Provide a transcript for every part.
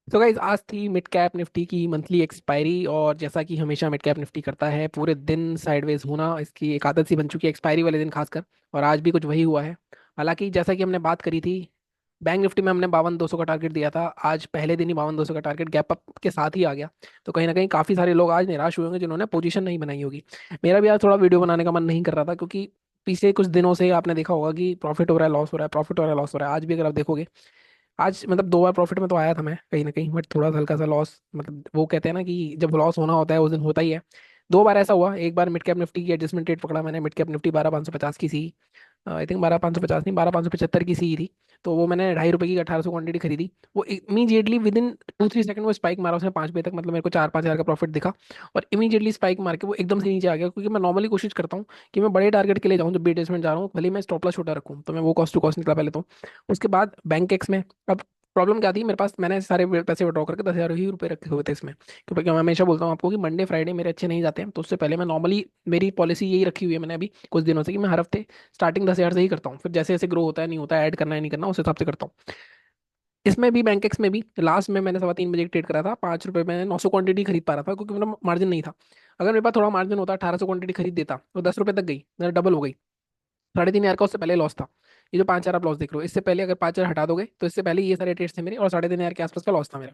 तो गाइज आज थी मिड कैप निफ्टी की मंथली एक्सपायरी, और जैसा कि हमेशा मिड कैप निफ्टी करता है पूरे दिन साइडवेज होना इसकी एक आदत सी बन चुकी है एक्सपायरी वाले दिन खासकर। और आज भी कुछ वही हुआ है। हालांकि जैसा कि हमने बात करी थी, बैंक निफ्टी में हमने 52,200 का टारगेट दिया था, आज पहले दिन ही 52,200 का टारगेट गैप अप के साथ ही आ गया। तो कहीं ना कहीं काफ़ी सारे लोग आज निराश हुए होंगे जिन्होंने पोजीशन नहीं बनाई होगी। मेरा भी आज थोड़ा वीडियो बनाने का मन नहीं कर रहा था, क्योंकि पिछले कुछ दिनों से आपने देखा होगा कि प्रॉफिट हो रहा है, लॉस हो रहा है, प्रॉफिट हो रहा है, लॉस हो रहा है। आज भी अगर आप देखोगे, आज मतलब 2 बार प्रॉफिट में तो आया था मैं कहीं ना कहीं, बट थोड़ा सा हल्का सा लॉस, मतलब वो कहते हैं ना कि जब लॉस होना होता है उस दिन होता ही है। 2 बार ऐसा हुआ। एक बार मिड कैप निफ्टी की एडजस्टमेंट रेट पकड़ा मैंने, मिड कैप निफ्टी 12,550 की सी, आई थिंक 12,550 नहीं, 12,575 की सी थी। तो वो मैंने ₹2.5 की 1800 क्वांटिटी खरीदी। वो इमीडिएटली विद इन 2-3 सेकंड वो स्पाइक मारा उसने 5 बजे तक, मतलब मेरे को 4-5 हज़ार का प्रॉफिट दिखा। और इमीडिएटली स्पाइक मार के वो एकदम से नीचे आ गया, क्योंकि मैं नॉर्मली कोशिश करता हूँ कि मैं बड़े टारगेट के लिए जाऊँ जब भी एडजस्टमेंट जा रहा हूँ, भले ही मैं स्टॉप लॉस छोटा रखूँ। तो मैं वो कॉस्ट टू कॉस्ट निकला पहले तो। उसके बाद बैंक एक्स में, अब प्रॉब्लम क्या थी मेरे पास, मैंने सारे पैसे विड्रॉ करके 10,000 ही रुपये रखे हुए थे इसमें, क्योंकि मैं हमेशा बोलता हूँ आपको कि मंडे फ्राइडे मेरे अच्छे नहीं जाते हैं। तो उससे पहले मैं नॉर्मली, मेरी पॉलिसी यही रखी हुई है मैंने अभी कुछ दिनों से, कि मैं हर हफ्ते स्टार्टिंग 10,000 से ही करता हूँ, फिर जैसे जैसे ग्रो होता है नहीं होता है, ऐड करना है नहीं करना, उस हिसाब से करता हूँ। इसमें भी बैंक एक्स में भी लास्ट में मैंने 3:15 बजे ट्रेड करा था, ₹5 में 900 क्वांटिटी खरीद पा रहा था, क्योंकि मेरा मार्जिन नहीं था। अगर मेरे पास थोड़ा मार्जिन होता, 1,800 क्वांटिटी खरीद देता, तो ₹10 तक गई, मेरा डबल हो गई। 3,500 का उससे पहले लॉस था। ये जो 5,000 आप लॉस देख रहे हो, इससे पहले अगर 5,000 हटा दोगे तो इससे पहले ये सारे ट्रेड्स थे मेरे, और 3,500 के आसपास का लॉस था मेरा।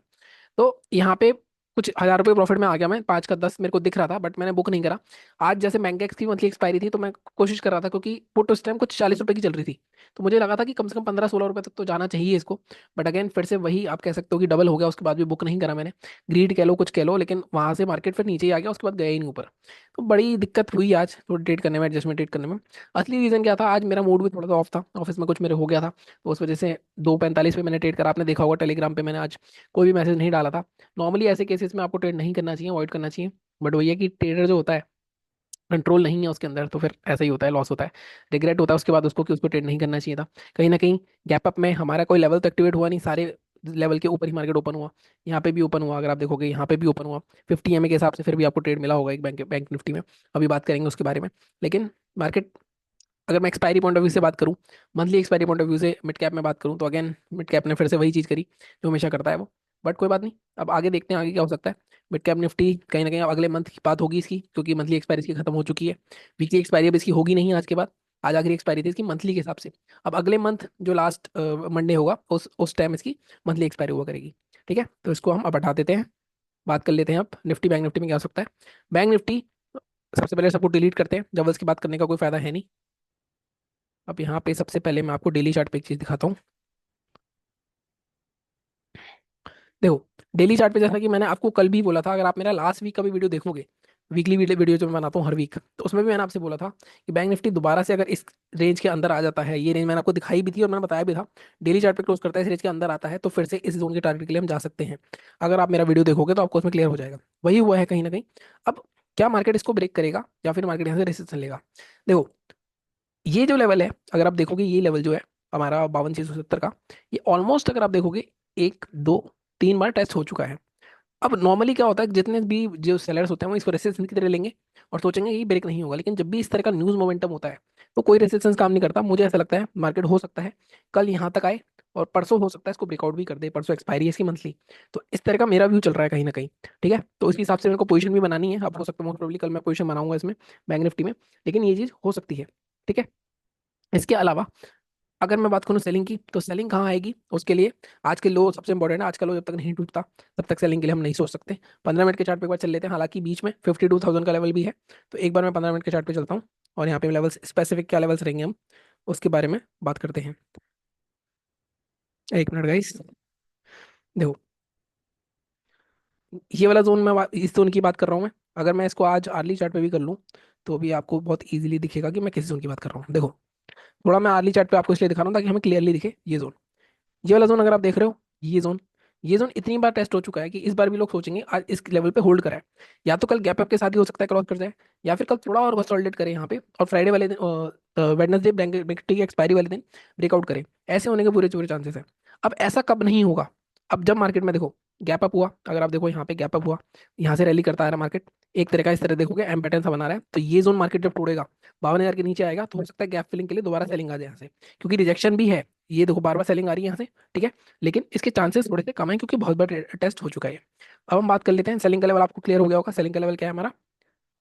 तो यहाँ पे कुछ हजार रुपये प्रॉफिट में आ गया मैं, 5 का 10 मेरे को दिख रहा था, बट मैंने बुक नहीं करा। आज जैसे मैंगेक्स की मंथली एक्सपायरी थी, तो मैं कोशिश कर रहा था, क्योंकि पुट उस टाइम कुछ ₹40 की चल रही थी। तो मुझे लगा था कि कम से कम 15-16 रुपये तक तो जाना चाहिए इसको। बट अगेन फिर से वही आप कह सकते हो कि डबल हो गया, उसके बाद भी बुक नहीं करा मैंने। ग्रीड कह लो कुछ कह लो, लेकिन वहां से मार्केट फिर नीचे ही आ गया, उसके बाद गया ही नहीं ऊपर। तो बड़ी दिक्कत हुई आज थोड़ी ट्रेड करने में, एडजस्टमेंट ट्रेड करने में। असली रीजन क्या था, आज मेरा मूड भी थोड़ा सा ऑफ था, ऑफिस में कुछ मेरे हो गया था। तो उस वजह से 2:45 पे मैंने ट्रेड करा। आपने देखा होगा टेलीग्राम पे मैंने आज कोई भी मैसेज नहीं डाला था। नॉर्मली ऐसे केसेस में आपको ट्रेड नहीं करना चाहिए, अवॉइड करना चाहिए। बट वही है कि ट्रेडर जो होता है, कंट्रोल नहीं है उसके अंदर, तो फिर ऐसा ही होता है, लॉस होता है। रिग्रेट होता है उसके बाद उसको कि उसको ट्रेड नहीं करना चाहिए था। कहीं ना कहीं गैप अप में हमारा कोई लेवल तो एक्टिवेट हुआ नहीं, सारे लेवल के ऊपर ही मार्केट ओपन हुआ। यहाँ पे भी ओपन हुआ, अगर आप देखोगे यहाँ पे भी ओपन हुआ। 50 EMA के हिसाब से फिर भी आपको ट्रेड मिला होगा एक बैंक निफ्टी में। अभी बात करेंगे उसके बारे में। लेकिन मार्केट, अगर मैं एक्सपायरी पॉइंट ऑफ व्यू से बात करूँ, monthly expiry point of view से मिड कैप में बात करूँ, तो अगेन मिड कैप ने फिर से वही चीज़ करी जो हमेशा करता है वो। बट कोई बात नहीं, अब आगे देखते हैं आगे क्या हो सकता है। मिड कैप निफ्टी कहीं ना कहीं अब अगले मंथ की बात होगी इसकी, क्योंकि मंथली एक्सपायरी इसकी खत्म हो चुकी है। वीकली एक्सपायरी अब इसकी होगी नहीं आज के बाद। आज आखिरी एक्सपायरी थी इसकी मंथली के हिसाब से। अब अगले मंथ जो लास्ट मंडे होगा, उस टाइम इसकी मंथली एक्सपायरी हुआ करेगी। ठीक है, तो इसको हम अब हटा देते हैं। बात कर लेते हैं अब निफ्टी, बैंक निफ्टी में क्या हो सकता है। बैंक निफ्टी, सबसे पहले सबको डिलीट करते हैं, डबल्स की बात करने का कोई फायदा है नहीं। अब यहाँ पे सबसे पहले मैं आपको डेली चार्ट पे एक चीज दिखाता हूँ। देखो, डेली चार्ट पे जैसा कि मैंने आपको कल भी बोला था, अगर आप मेरा लास्ट वीक का भी वीडियो देखोगे, वीकली वीडियो जो मैं बनाता हूँ हर वीक, तो उसमें भी मैंने आपसे बोला था कि बैंक निफ्टी दोबारा से अगर इस रेंज के अंदर आ जाता है, ये रेंज मैंने आपको दिखाई भी थी और मैंने बताया भी था, डेली चार्ट पे क्लोज करता है इस रेंज के अंदर आता है, तो फिर से इस जोन के टारगेट के लिए हम जा सकते हैं। अगर आप मेरा वीडियो देखोगे तो आपको उसमें क्लियर हो जाएगा। वही हुआ है कहीं ना कहीं। अब क्या मार्केट इसको ब्रेक करेगा या फिर मार्केट यहाँ से रेसिस्टेंस लेगा? देखो, ये जो लेवल है, अगर आप देखोगे ये लेवल जो है हमारा 52,670 का, ये ऑलमोस्ट अगर आप देखोगे 1, 2, 3 बार टेस्ट हो चुका है। अब नॉर्मली क्या होता है, जितने भी जो सेलर्स होते हैं वो इसको रेसिस्टेंस की तरह लेंगे और सोचेंगे ये ब्रेक नहीं होगा। लेकिन जब भी इस तरह का न्यूज मोमेंटम होता है, तो कोई रेसिस्टेंस काम नहीं करता। मुझे ऐसा लगता है मार्केट हो सकता है कल यहाँ तक आए, और परसों हो सकता है इसको ब्रेकआउट भी कर दे, परसों एक्सपायरी है इसकी मंथली। तो इस तरह का मेरा व्यू चल रहा है कहीं ना कहीं। ठीक है, तो इसके हिसाब से मेरे को पोजीशन भी बनानी है। अब हो सकता है मोस्ट प्रोबेबली कल मैं पोजीशन बनाऊंगा इसमें, बैंक निफ्टी में। लेकिन ये चीज़ हो सकती है। ठीक है, इसके अलावा अगर मैं बात करूं सेलिंग की, तो सेलिंग कहाँ आएगी उसके लिए? आज के लो सबसे इंपॉर्टेंट है। आज का लो जब तक नहीं टूटता तब तक सेलिंग के लिए हम नहीं सोच सकते। 15 मिनट के चार्ट पे एक बार चल लेते हैं, हालांकि बीच में 52,000 का लेवल भी है। तो एक बार मैं 15 मिनट के चार्ट पे चलता हूँ, और यहाँ पे लेवल्स स्पेसिफिक क्या लेवल्स रहेंगे हम उसके बारे में बात करते हैं। एक मिनट गाइस, देखो, ये वाला जोन इस जोन की बात कर रहा हूँ मैं। अगर मैं इसको आज अर्ली चार्ट पे भी कर लूँ, तो भी आपको बहुत ईजिली दिखेगा कि मैं किस जोन की बात कर रहा हूँ। देखो, थोड़ा मैं अर्ली चार्ट पे आपको इसलिए दिखा रहा हूँ ताकि हमें क्लियरली दिखे ये जोन। ये वाला जोन अगर आप देख रहे हो, ये जोन इतनी बार टेस्ट हो चुका है कि इस बार भी लोग सोचेंगे आज इस लेवल पे होल्ड करा है। या तो कल गैप अप के साथ ही हो सकता है क्रॉस कर जाए, या फिर कल थोड़ा और कंसोलिडेट करे यहाँ पे, और फ्राइडे वाले दिन, वेडनेसडे बैंक निफ्टी की एक्सपायरी वाले दिन ब्रेकआउट करे। ऐसे होने के पूरे पूरे चांसेस है। अब ऐसा कब नहीं होगा? अब जब मार्केट में देखो गैप अप हुआ, अगर आप देखो यहाँ पे गैप अप हुआ, यहाँ से रैली करता आ रहा मार्केट, एक तरह का इस तरह देखोगे एम पैटर्न सा बना रहा है, तो ये जोन मार्केट जब तोड़ेगा 52,000 के नीचे आएगा, तो हो सकता है गैप फिलिंग के लिए दोबारा सेलिंग आ जाए यहाँ से, क्योंकि रिजेक्शन भी है। ये देखो बार बार सेलिंग आ रही है यहाँ से, ठीक है, लेकिन इसके चांसेस थोड़े से कम है क्योंकि बहुत बार टेस्ट हो चुका है। अब हम बात कर लेते हैं सेलिंग का लेवल, आपको क्लियर हो गया होगा सेलिंग का लेवल क्या है हमारा।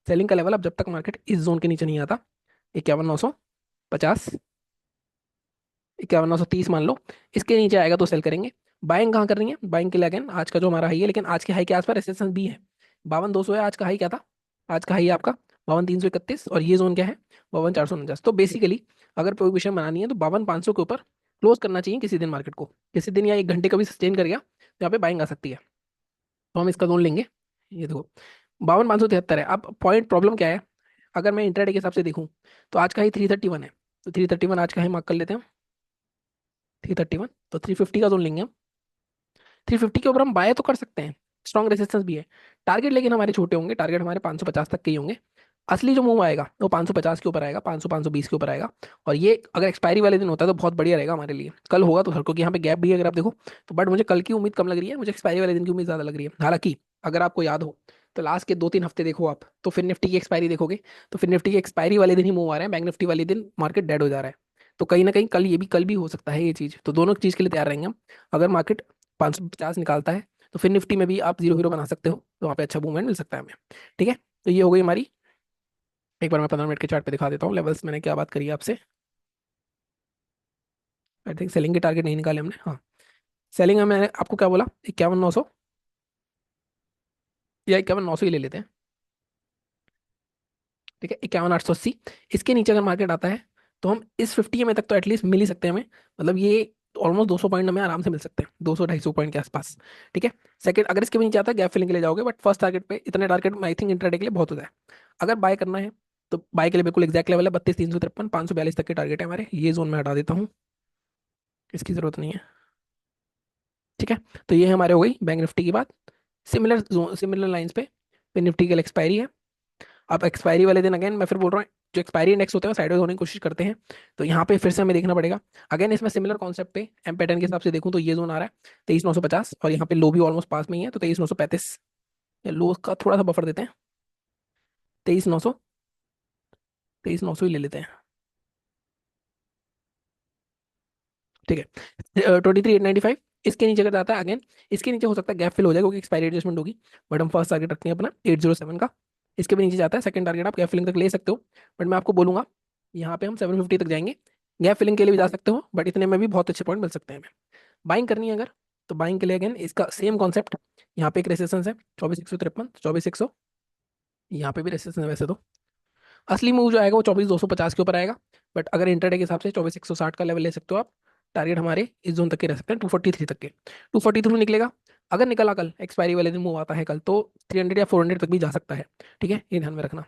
सेलिंग का लेवल अब जब तक मार्केट इस जोन के नीचे नहीं आता, 51,950, 51,930 मान लो, इसके नीचे आएगा तो सेल करेंगे। बाइंग कहाँ करनी है, बाइंग के लिए अगेन आज का जो हमारा हाई है, लेकिन आज के हाई के आसपास रेसिस्टेंस भी है। 52,200 है आज का हाई, क्या था आज का हाई है आपका 52,331, और ये जोन क्या है 52,449। तो बेसिकली अगर पोजीशन बनानी है तो 52,500 के ऊपर क्लोज करना चाहिए किसी दिन मार्केट को, किसी दिन या एक घंटे का भी सस्टेन कर गया तो यहाँ पे बाइंग आ सकती है। तो हम इसका जोन लेंगे, ये देखो 52,573 है। अब पॉइंट प्रॉब्लम क्या है, अगर मैं इंट्राडे के हिसाब से देखूं तो आज का ही 331 है, तो 331 आज का ही मार्क कर लेते हैं, 331, तो 350 का जोन लेंगे हम। 350 के ऊपर हम बाय तो कर सकते हैं, स्ट्रॉन्ग रेजिस्टेंस भी है। टारगेट लेकिन हमारे छोटे होंगे, टारगेट हमारे 550 तक के ही होंगे। असली जो मूव आएगा वो 550 के ऊपर आएगा, 500 520 के ऊपर आएगा। और ये अगर एक्सपायरी वाले दिन होता है तो बहुत बढ़िया रहेगा हमारे लिए, कल होगा तो सर, क्योंकि यहाँ पे गैप भी है अगर आप देखो तो, बट मुझे कल की उम्मीद कम लग रही है, मुझे एक्सपायरी वाले दिन की उम्मीद ज्यादा लग रही है। हालांकि अगर आपको याद हो तो लास्ट के 2-3 हफ्ते देखो आप, तो फिर निफ्टी की एक्सपायरी देखोगे तो फिर निफ्टी की एक्सपायरी वाले दिन ही मूव आ रहे हैं, बैंक निफ्टी वाले दिन मार्केट डेड हो जा रहा है। तो कहीं ना कहीं कल ये भी, कल भी हो सकता है ये चीज, तो दोनों चीज के लिए तैयार रहेंगे हम। अगर मार्केट 550 निकालता है तो फिर निफ्टी में भी आप जीरो हीरो बना सकते हो, तो वहाँ पे अच्छा मूवमेंट मिल सकता है हमें। ठीक है, तो ये हो गई हमारी। एक बार मैं 15 मिनट के चार्ट पे दिखा देता हूँ लेवल्स, मैंने क्या बात करी है आपसे। आई थिंक सेलिंग के टारगेट नहीं निकाले हमने, हाँ। सेलिंग में मैंने आपको क्या बोला, 51,900 या 51,900 ही ले लेते हैं। ठीक है, 51,880, इसके नीचे अगर मार्केट आता है तो हम इस 50 में तक तो एटलीस्ट मिल ही सकते हैं हमें, मतलब ये ऑलमोस्ट 200 पॉइंट हमें आराम से मिल सकते हैं, 200-250 पॉइंट के आसपास। ठीक है, सेकंड अगर इसके भी नीचे आता है गैप फिलिंग के लिए जाओगे, बट फर्स्ट टारगेट पे इतने टारगेट आई थिंक इंट्राडे के लिए बहुत होता है। अगर बाय करना है तो बाय के लिए बिल्कुल एग्जैक्ट लेवल है 32,353, 542 तक के टारगेट है हमारे, ये जोन में हटा देता हूँ, इसकी जरूरत नहीं है। ठीक है, तो ये हमारे हो गई बैंक निफ्टी की बात। सिमिलर सिमिलर लाइंस पे फिर निफ्टी की एक्सपायरी है। अब एक्सपायरी वाले दिन अगेन मैं फिर बोल रहा हूँ, जो एक्सपायरी इंडेक्स होते हैं साइडवेज होने की कोशिश करते हैं, तो यहाँ पे फिर से हमें देखना पड़ेगा। अगेन इसमें सिमिलर कॉन्सेप्ट पे एम पैटर्न के हिसाब से देखूँ तो ये जोन आ रहा है 23,950, और यहाँ पे लो भी ऑलमोस्ट पास में ही है, तो 23,935, या लो का थोड़ा सा बफर देते हैं, 23,900, 23,900 ही ले लेते हैं। ठीक है, 23,895, इसके नीचे अगर जाता है अगेन, इसके नीचे हो सकता है गैप फिल हो जाए क्योंकि एक्सपायरी एडजस्टमेंट होगी, बट हम फर्स्ट टारगेट रखते हैं अपना 807 का। इसके भी नीचे जाता है सेकंड टारगेट, आप गैप फिलिंग तक ले सकते हो, बट मैं आपको बोलूंगा यहाँ पे हम 750 तक जाएंगे। गैप फिलिंग के लिए भी जा सकते हो, बट इतने में भी बहुत अच्छे पॉइंट मिल सकते हैं हमें। बाइंग करनी है अगर, तो बाइंग के लिए अगेन इसका सेम कॉन्सेप्ट, यहाँ पे एक रेसिस्टेंस है 24,153, 24,100, यहाँ पे भी रेसिस्टेंस है वैसे तो। असली मूव जो आएगा वो 24,250 के ऊपर आएगा, बट अगर इंटरडे के हिसाब से 24,160 का लेवल ले सकते हो आप। टारगेट हमारे इस जोन तक के रह सकते हैं, 243 तक के, 243 निकलेगा। अगर निकला कल एक्सपायरी वाले दिन मूव आता है कल, तो 300 या 400 तक भी जा सकता है। ठीक है, ये ध्यान में रखना।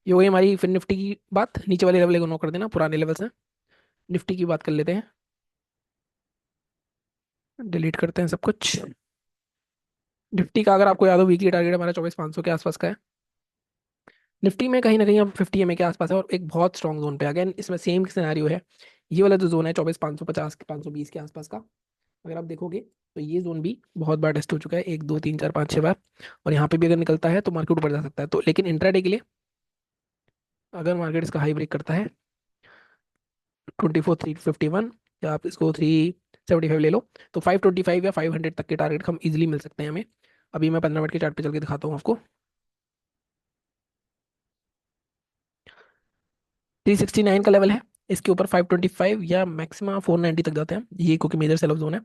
ये हो गई हमारी फिर निफ्टी की बात, नीचे वाले लेवल को नो कर देना, पुराने लेवल्स हैं। निफ्टी की बात कर लेते हैं, डिलीट करते हैं सब कुछ। निफ्टी का अगर आपको याद हो वीकली टारगेट हमारा 24,500 के आसपास का है। निफ्टी में कहीं ना कहीं अब 50 के आसपास है, और एक बहुत स्ट्रॉन्ग जोन पे अगेन इसमें सेम सिनेरियो है। ये वाला जो जोन है 24,550 520 के आसपास का, अगर आप देखोगे तो ये जोन भी बहुत बार टेस्ट हो चुका है, 1 2 3 4 5 6 बार। और यहाँ पे भी अगर निकलता है तो मार्केट ऊपर जा सकता है, तो लेकिन इंट्राडे के लिए अगर मार्केट इसका हाई ब्रेक करता है 24,351, या आप इसको 375 ले लो, तो 525 या 500 तक के टारगेट हम इजीली मिल सकते हैं हमें। अभी मैं 15 मिनट के चार्ट पे चल के दिखाता हूँ आपको। 369 का लेवल है, इसके ऊपर 525 या मैक्सिमम 490 तक जाते हैं, ये क्योंकि मेजर सेल ऑफ जोन है।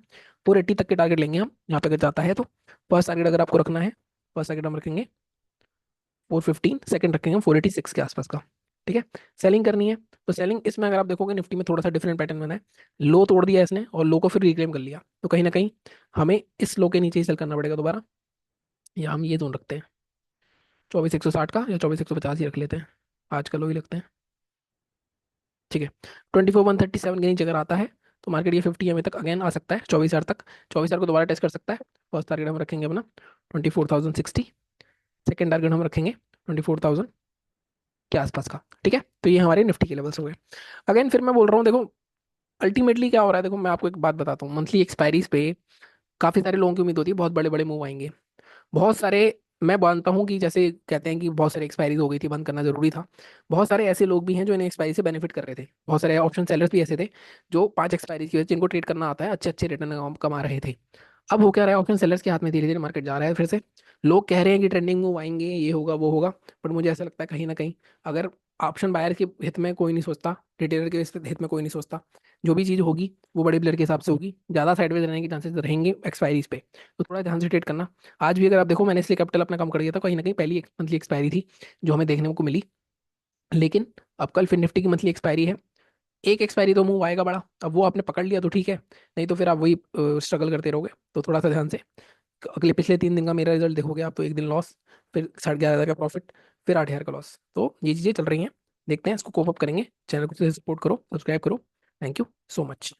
480 तक के टारगेट लेंगे हम यहाँ पे अगर जाता है तो। फर्स्ट टारगेट अगर आपको रखना है, फर्स्ट टारगेट हम रखेंगे 415, सेकंड रखेंगे हम 486 के आसपास का। ठीक है, सेलिंग करनी है तो सेलिंग इसमें अगर आप देखोगे निफ्टी में थोड़ा सा डिफरेंट पैटर्न बना है। लो तोड़ दिया इसने और लो को फिर रिक्लेम कर लिया, तो कहीं ना कहीं हमें इस लो के नीचे ही सेल करना पड़ेगा दोबारा, या हम ये जोन रखते हैं 24,160 का, या 24,150 ही रख लेते हैं, आज का लो ही लगते हैं। ठीक है, 24,137 के नीचे अगर आता है तो मार्केट ये 50 तक अगेन आ सकता है, 24,000 तक, 24,000 को दोबारा टेस्ट कर सकता है। फर्स्ट टारगेट हम रखेंगे अपना 24,060, सेकेंड टारगेट हम रखेंगे 24,000 के आसपास का। ठीक है, तो ये हमारे निफ्टी के लेवल्स हो गए। अगेन फिर मैं बोल रहा हूँ देखो, अल्टीमेटली क्या हो रहा है, देखो मैं आपको एक बात बताता हूँ, मंथली एक्सपायरीज पे काफी सारे लोगों की उम्मीद होती है बहुत बड़े बड़े मूव आएंगे, बहुत सारे मैं मानता हूँ कि जैसे कहते हैं कि बहुत सारी एक्सपायरीज हो गई थी, बंद करना जरूरी था। बहुत सारे ऐसे लोग भी हैं जो इन्हें एक्सपायरी से बेनिफिट कर रहे थे, बहुत सारे ऑप्शन सेलर्स भी ऐसे थे जो 5 एक्सपायरी की वजह से, जिनको ट्रेड करना आता है, अच्छे अच्छे रिटर्न कमा रहे थे। अब हो क्या रहा है, ऑप्शन सेलर्स के हाथ में धीरे धीरे मार्केट जा रहा है फिर से। लोग कह रहे हैं कि ट्रेंडिंग मूव आएंगे, ये होगा वो होगा, बट मुझे ऐसा लगता है कहीं ना कहीं, अगर ऑप्शन बायर के हित में कोई नहीं सोचता, रिटेलर के हित में कोई नहीं सोचता, जो भी चीज़ होगी वो बड़े प्लेयर के हिसाब से होगी। ज़्यादा साइडवेज रहने के चांसेस रहेंगे एक्सपायरीज पे, तो थोड़ा ध्यान से ट्रेड करना। आज भी अगर आप देखो, मैंने इसलिए कैपिटल अपना कम कर दिया था, कहीं ना कहीं पहली मंथली एक्सपायरी थी जो हमें देखने को मिली। लेकिन अब कल फिर निफ्टी की मंथली एक्सपायरी है, एक एक्सपायरी तो मूव आएगा बड़ा, अब वो आपने पकड़ लिया तो ठीक है, नहीं तो फिर आप वही स्ट्रगल करते रहोगे। तो थोड़ा सा ध्यान से, अगले पिछले 3 दिन का मेरा रिजल्ट देखोगे आप, तो एक दिन लॉस, फिर 11,500 का प्रॉफिट, फिर 8,000 का लॉस। तो ये चीज़ें चल रही हैं, देखते हैं इसको कोप अप करेंगे। चैनल को सपोर्ट करो, सब्सक्राइब करो। Thank you so much.